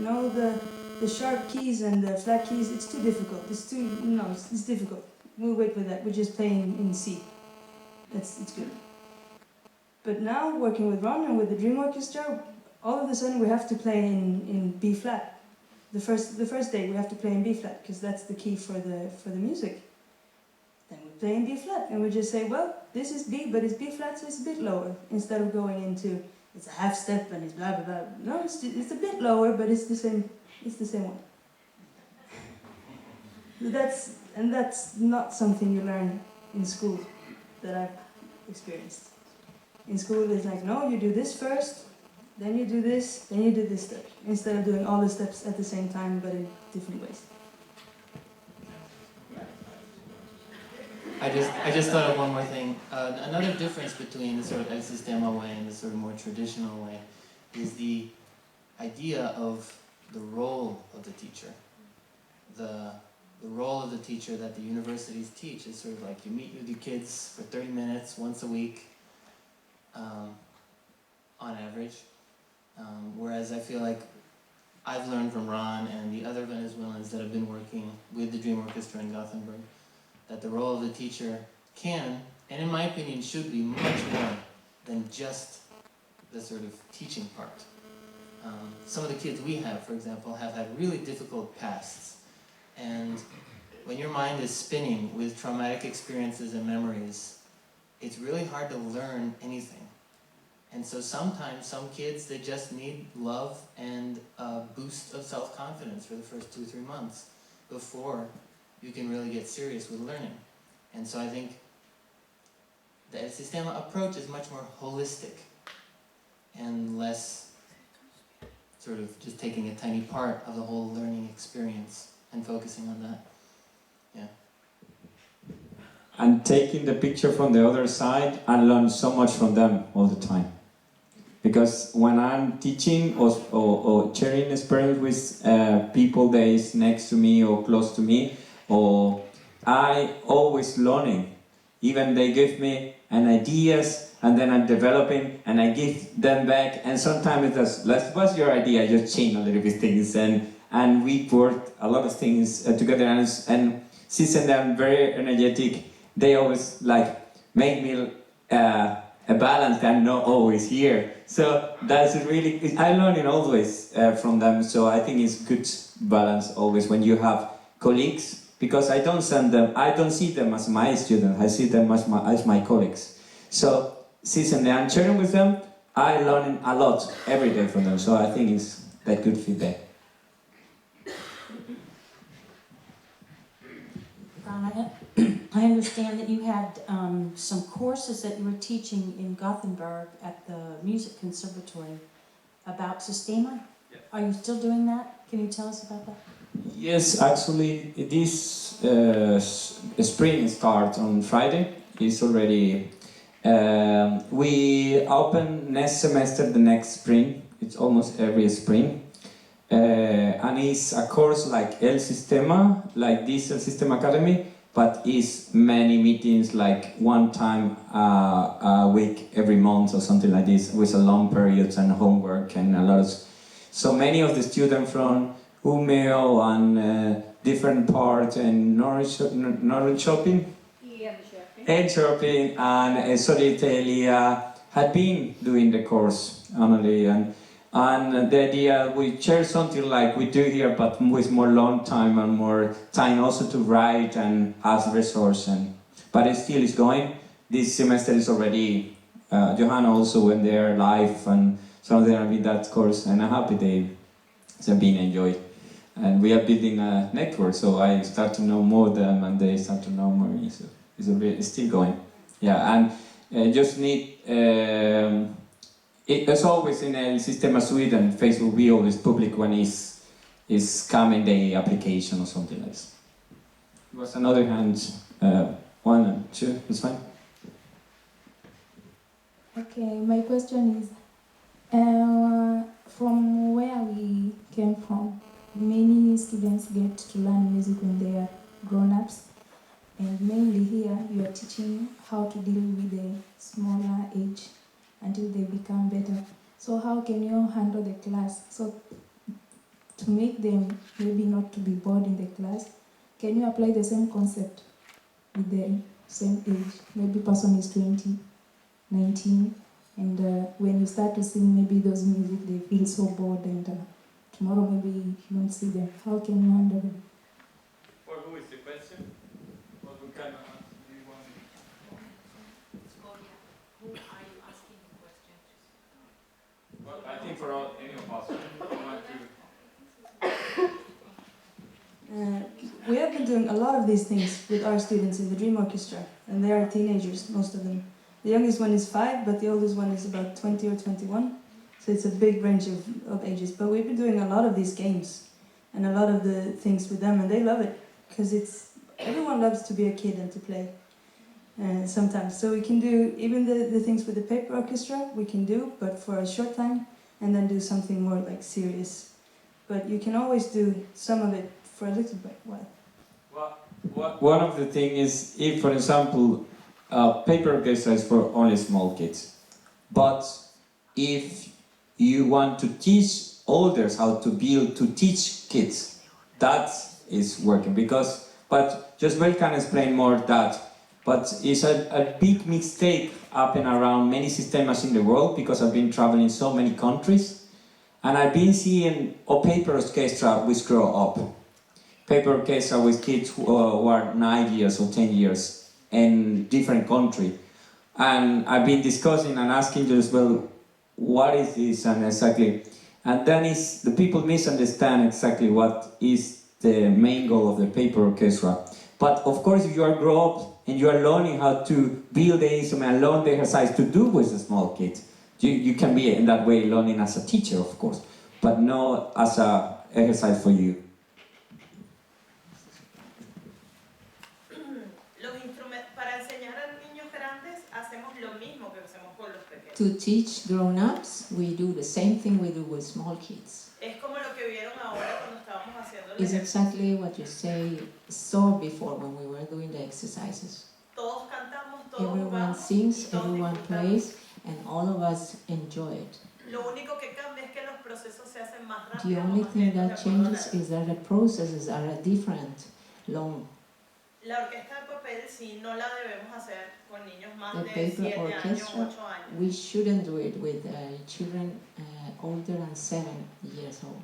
No, the sharp keys and the flat keys, it's too difficult. It's difficult. We'll wait for that. We're just playing in C. It's good. But now, working with Ron and with the Dream Orchestra, all of a sudden we have to play in B flat. The first day we have to play in B flat because that's the key for the music. Then we play in B flat and we just say, well, this is B, but it's B flat, so it's a bit lower. Instead of going into it's a half step and it's blah blah blah. No, it's a bit lower, but it's the same. It's the same one. That's not something you learn in school that I've experienced. In school, it's like, no, you do this first, then you do this, then you do this step, instead of doing all the steps at the same time, but in different ways. I just thought of one more thing. Another difference between the sort of El Sistema way and the sort of more traditional way is the idea of the role of the teacher. The role of the teacher that the universities teach is sort of like you meet with your kids for 30 minutes once a week, on average. Whereas I feel like I've learned from Ron and the other Venezuelans that have been working with the Dream Orchestra in Gothenburg that the role of the teacher can, and in my opinion should be, much more than just the sort of teaching part. Some of the kids we have, for example, have had really difficult pasts. And when your mind is spinning with traumatic experiences and memories, it's really hard to learn anything. And so sometimes some kids, they just need love and a boost of self-confidence for the first 2-3 months before you can really get serious with learning. And so I think the El Sistema approach is much more holistic and less sort of just taking a tiny part of the whole learning experience and focusing on that. Yeah. And taking the picture from the other side, I learn so much from them all the time. Because when I'm teaching or sharing experience with people that is next to me or close to me, or I always learning. Even they give me an ideas and then I'm developing and I give them back, and sometimes it's just, what's your idea? Just change a little bit things, and we worked a lot of things together, and since I'm very energetic, they always like make me a balance that I'm not always here. So that's really, I learn it always from them, so I think it's good balance always when you have colleagues, because I don't see them as my students, I see them as my colleagues. So since I'm sharing with them, I learn a lot every day from them, so I think it's that good feedback. I understand that you had some courses that you were teaching in Gothenburg at the Music Conservatory about Sistema. Yeah. Are you still doing that? Can you tell us about that? Yes, actually, this spring starts on Friday. It's already... we open next semester, the next spring. It's almost every spring. And it's a course like El Sistema, like this El Sistema Academy, but it's many meetings, like one time a week, every month or something like this, with a long periods and homework and a lot of... So many of the students from Umeå and different parts and Northern Shopping, Enköping and Södertälje had been doing the course annually, and the idea we share something like we do here, but with more long time and more time also to write and have resource, but it still is going. This semester is already Johanna also went there live, and some of them have been that course, and I'm happy they have been enjoyed. And we are building a network, so I start to know more of them and they start to know more me, so it's still going. Yeah, and just need, as always in El Sistema Sweden, Facebook we always public when is coming the application or something like this. It was another hand, 1 and 2, it's fine. Okay, my question is, from where we came from, many students get to learn music when they are grown-ups, and mainly here you are teaching how to deal with the smaller age until they become better. So how can you handle the class? So to make them maybe not to be bored in the class, can you apply the same concept with the same age? Maybe person is 20, 19, and when you start to sing maybe those music, they feel so bored, and tomorrow maybe you don't see them. How can you handle them? For who is the question? What kind of answer do you want? Who are you asking the question to? Well, I think for all, any of us, we want to. We have been doing a lot of these things with our students in the Dream Orchestra, and they are teenagers, most of them. The youngest one is 5, but the oldest one is about 20 or 21. So it's a big range of ages. But we've been doing a lot of these games and a lot of the things with them, and they love it because everyone loves to be a kid and to play sometimes. So we can do even the things with the paper orchestra, we can do, but for a short time, and then do something more like serious. But you can always do some of it for a little bit while. One of the things is, if for example, paper orchestra is for only small kids, but if you want to teach elders how to build, to teach kids, that is working, but Josbel can explain more that, but it's a big mistake happen around many systems in the world, because I've been traveling so many countries, and I've been seeing a paper orchestra which grow up. Paper orchestra with kids who are 9 years or 10 years in different countries. And I've been discussing and asking you as well, what is this and exactly? And then the people misunderstand exactly what is the main goal of the paper orchestra. But of course, if you are grow up and you are learning how to build the instrument and learn the exercise to do with a small kid, you can be in that way learning as a teacher, of course, but not as a exercise for you. To teach grown-ups, we do the same thing we do with small kids. It's exactly what you saw before when we were doing the exercises. Everyone sings, everyone plays, and all of us enjoy it. The only thing that changes is that the processes are different, long. The paper orchestra, we shouldn't do it with children older than 7 years old.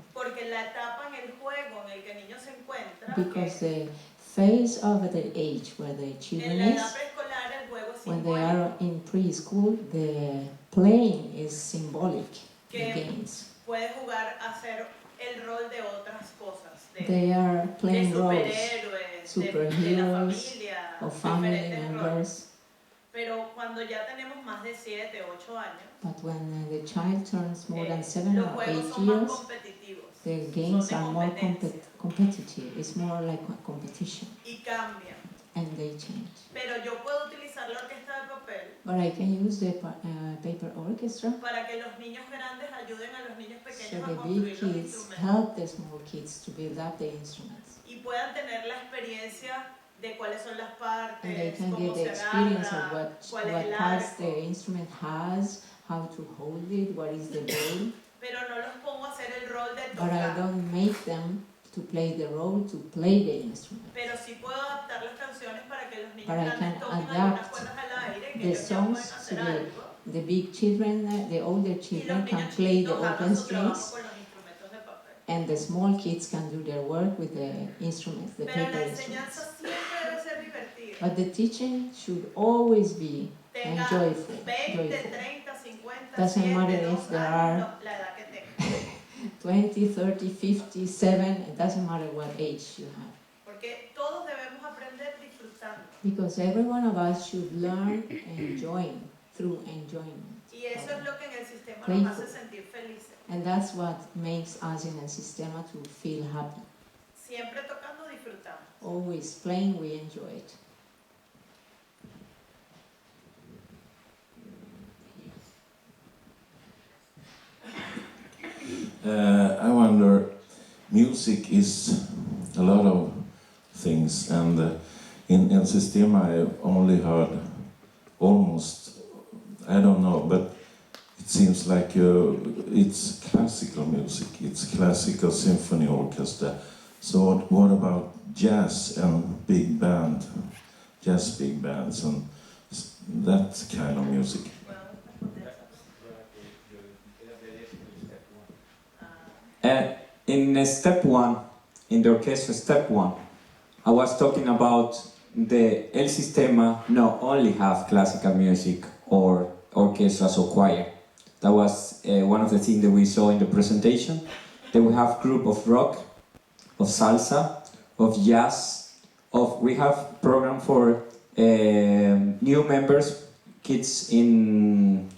Because the phase of the age where the children is, when they are in preschool, the playing is symbolic, the games. They are playing roles, superheroes, or family members. But when the child turns more than 7 or 8 years, the games are more competitive. It's more like a competition. And they change. But I can use the paper orchestra so the big kids help the small kids to build up the instruments. And they can get the experience of what parts the instrument has, how to hold it, what is the role. But I don't make them to play the role to play the instrument. But I can adapt the songs so the big children, the older children can play the open strings, and the small kids can do their work with the instruments, the paper instruments. But the teaching should always be joyful. Doesn't matter if there are 20, 30, 50, 7, it doesn't matter what age you have. Because every one of us should learn enjoying, through enjoyment. Playful. And that's what makes us in el sistema to feel happy. Always playing, we enjoy it. I wonder, music is a lot of things, and in Sistema I only heard almost, I don't know, but it seems like it's classical music, it's classical symphony orchestra. So what about jazz and big band, jazz big bands and that kind of music? In step one, in the orchestra step one, I was talking about the El Sistema not only have classical music or orchestras or choir. That was one of the things that we saw in the presentation. Then we have group of rock, of salsa, of jazz, we have program for new members, kids in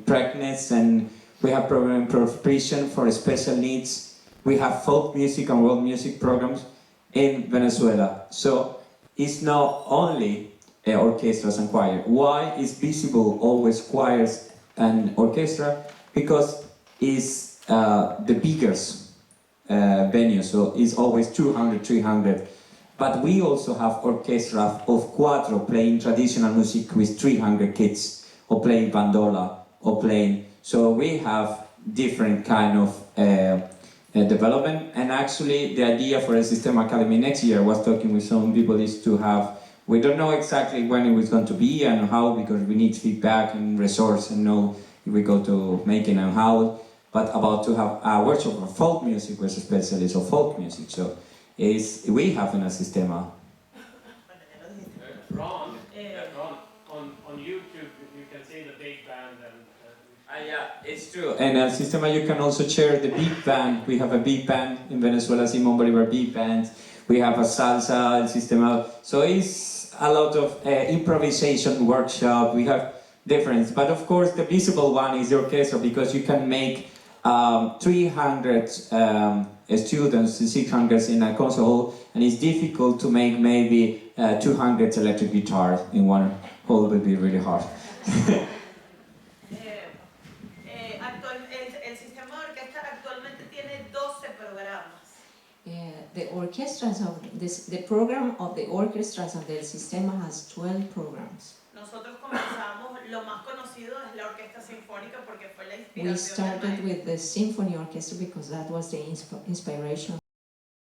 pregnancy, and we have program for prison for special needs. We have folk music and world music programs in Venezuela. So it's not only orchestras and choir. Why is visible always choirs and orchestra? Because it's the biggest venue, so it's always 200, 300. But we also have orchestra of cuatro playing traditional music with 300 kids, or playing bandola, or playing. So we have different kind of development. And actually, the idea for the Sistema Academy next year, I was talking with some people, is to have. We don't know exactly when it was going to be and how, because we need feedback and resource and know if we go to making and how. But about to have a workshop for folk music with a specialist of folk music. So we have in a Sistema. Ron, on YouTube you can see the big band and Yeah, it's true. And at Sistema you can also share the big band. We have a big band in Venezuela, Simon Bolivar big band. We have a salsa El Sistema. So it's a lot of improvisation workshop. We have different. But of course the visible one is the orchestra, because you can make 300 students, 600 in a concert hall, and it's difficult to make maybe 200 electric guitars in one hall. Would be really hard. El sistema de orquesta actualmente tiene 12 programas. The orchestras of this, the program of the orchestras of the Sistema has 12 programs. Nosotros comenzamos, lo más conocido es la orquesta sinfónica porque fue la We inspiración. started with the symphony orchestra because that was the inspiration